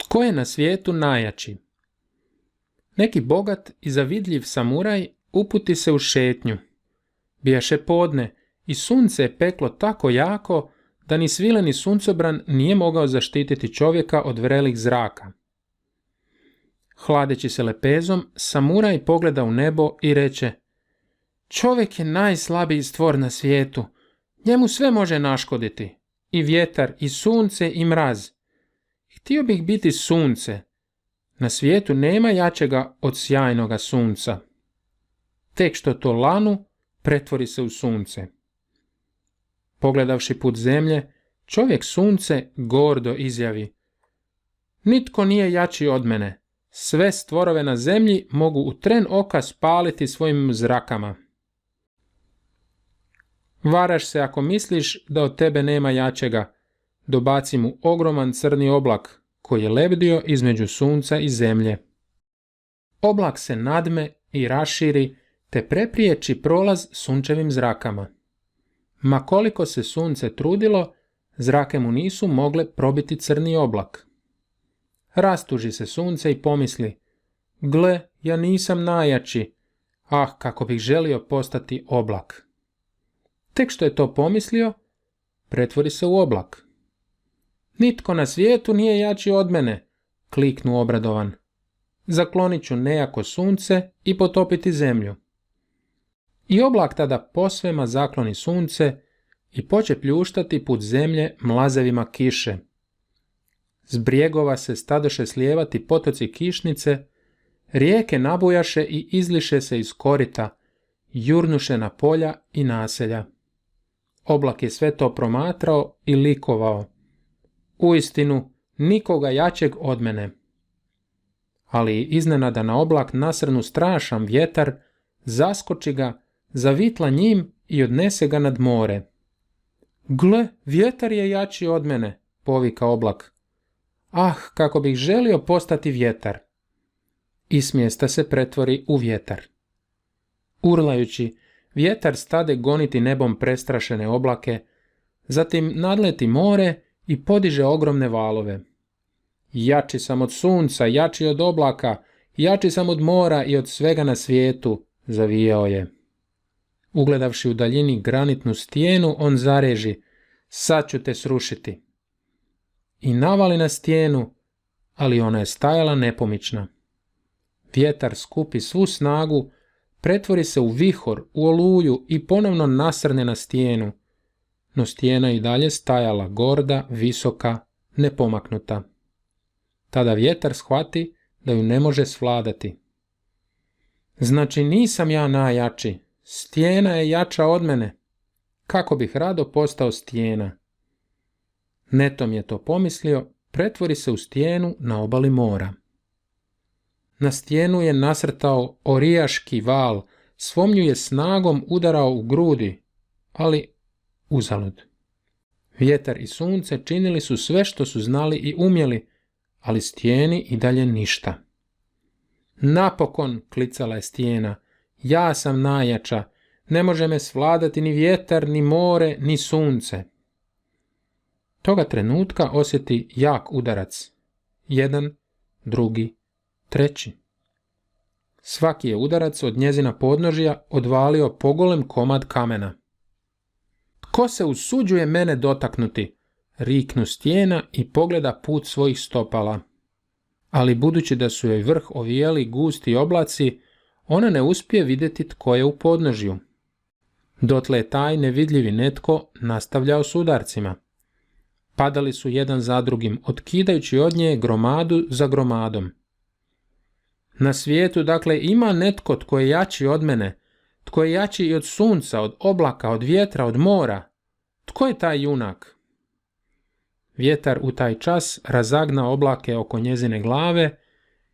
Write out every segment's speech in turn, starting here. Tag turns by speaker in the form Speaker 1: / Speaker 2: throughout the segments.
Speaker 1: Tko je na svijetu najjači? Neki bogat i zavidljiv samuraj uputi se u šetnju. Bijaše podne i sunce je peklo tako jako da ni svileni suncobran nije mogao zaštititi čovjeka od vrelih zraka. Hladeći se lepezom, samuraj pogleda u nebo i reče: čovjek je najslabiji stvor na svijetu, njemu sve može naškoditi, i vjetar, i sunce, i mraz. Htio bih biti sunce. Na svijetu nema jačega od sjajnoga sunca. Tek što to lanu, pretvori se u sunce. Pogledavši put zemlje, čovjek sunce gordo izjavi: nitko nije jači od mene. Sve stvorove na zemlji mogu u tren oka spaliti svojim zrakama. Varaš se ako misliš da od tebe nema jačega. Dobaci mu ogroman crni oblak koji je lebdio između sunca i zemlje. Oblak se nadme i raširi te prepriječi prolaz sunčevim zrakama. Ma koliko se sunce trudilo, zrake mu nisu mogle probiti crni oblak. Rastuži se sunce i pomisli: gle, ja nisam najjači, kako bih želio postati oblak. Tek što je to pomislio, pretvori se u oblak. Nitko na svijetu nije jači od mene, kliknu obradovan. Zaklonit ću nejako sunce i potopiti zemlju. I oblak tada posvema zakloni sunce i poče pljuštati put zemlje mlazevima kiše. S brijegova se stadoše slijevati potoci kišnice, rijeke nabujaše i izliše se iz korita, jurnuše na polja i naselja. Oblak je sve to promatrao i likovao: uistinu, nikoga jačeg od mene. Ali iznenada na oblak nasrnu strašan vjetar, zaskoči ga, zavitla njim i odnese ga nad more. Gle, vjetar je jači od mene, povika oblak. Kako bih želio postati vjetar. I smjesta se pretvori u vjetar. Urlajući, vjetar stade goniti nebom prestrašene oblake, zatim nadleti more i podiže ogromne valove. Jači sam od sunca, jači od oblaka, jači sam od mora i od svega na svijetu, zavijao je. Ugledavši u daljini granitnu stijenu, on zareži: sad ću te srušiti. I navali na stijenu, ali ona je stajala nepomična. Vjetar skupi svu snagu, pretvori se u vihor, u oluju i ponovno nasrne na stijenu, no stijena i dalje stajala gorda, visoka, nepomaknuta. Tada vjetar shvati da ju ne može svladati. Znači nisam ja najjači, stijena je jača od mene. Kako bih rado postao stijena. Netom je to pomislio, pretvori se u stijenu na obali mora. Na stijenu je nasrtao orijaški val, svom ju je snagom udarao u grudi, ali uzalud. Vjetar i sunce činili su sve što su znali i umjeli, ali stijeni i dalje ništa. Napokon, klicala je stijena, ja sam najjača, ne može me svladati ni vjetar, ni more, ni sunce. Toga trenutka osjeti jak udarac. Jedan, drugi, treći. Svaki je udarac od njezina podnožja odvalio pogolem komad kamena. Tko se usuđuje mene dotaknuti? Riknu stijena i pogleda put svojih stopala. Ali budući da su joj vrh ovijeli gusti oblaci, ona ne uspije vidjeti tko je u podnožju. Dotle je taj nevidljivi netko nastavljao s udarcima. Padali su jedan za drugim, otkidajući od nje gromadu za gromadom. Na svijetu, dakle, ima netko tko je jači od mene, tko je jači i od sunca, od oblaka, od vjetra, od mora. Tko je taj junak? Vjetar u taj čas razagna oblake oko njezine glave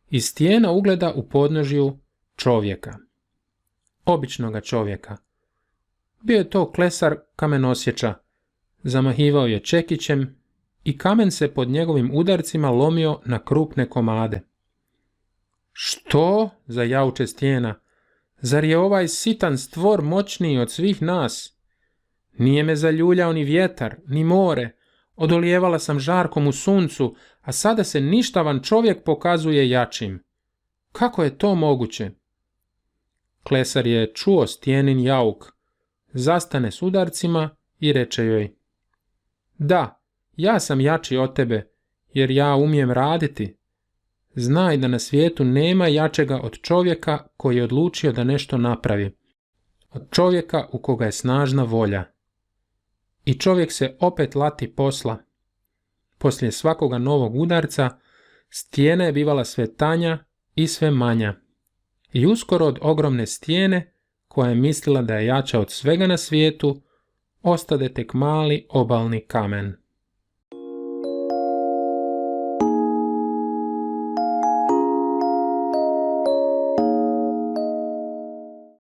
Speaker 1: i stijena ugleda u podnožju čovjeka. Običnoga čovjeka. Bio je to klesar kamenosječa. Zamahivao je čekićem i kamen se pod njegovim udarcima lomio na krupne komade. Što? Zajauče stijena. Zar je ovaj sitan stvor moćniji od svih nas? Nije me zaljuljao ni vjetar, ni more. Odolijevala sam žarkom u suncu, a sada se ništavan čovjek pokazuje jačim. Kako je to moguće? Klesar je čuo Stjenin jauk, zastane s udarcima i reče joj: Da, ja sam jači od tebe, jer ja umijem raditi. Znaj da na svijetu nema jačega od čovjeka koji je odlučio da nešto napravi, od čovjeka u koga je snažna volja. I čovjek se opet lati posla. Poslije svakoga novog udarca, stijena je bivala sve tanja i sve manja. I uskoro od ogromne stijene, koja je mislila da je jača od svega na svijetu, ostade tek mali obalni kamen.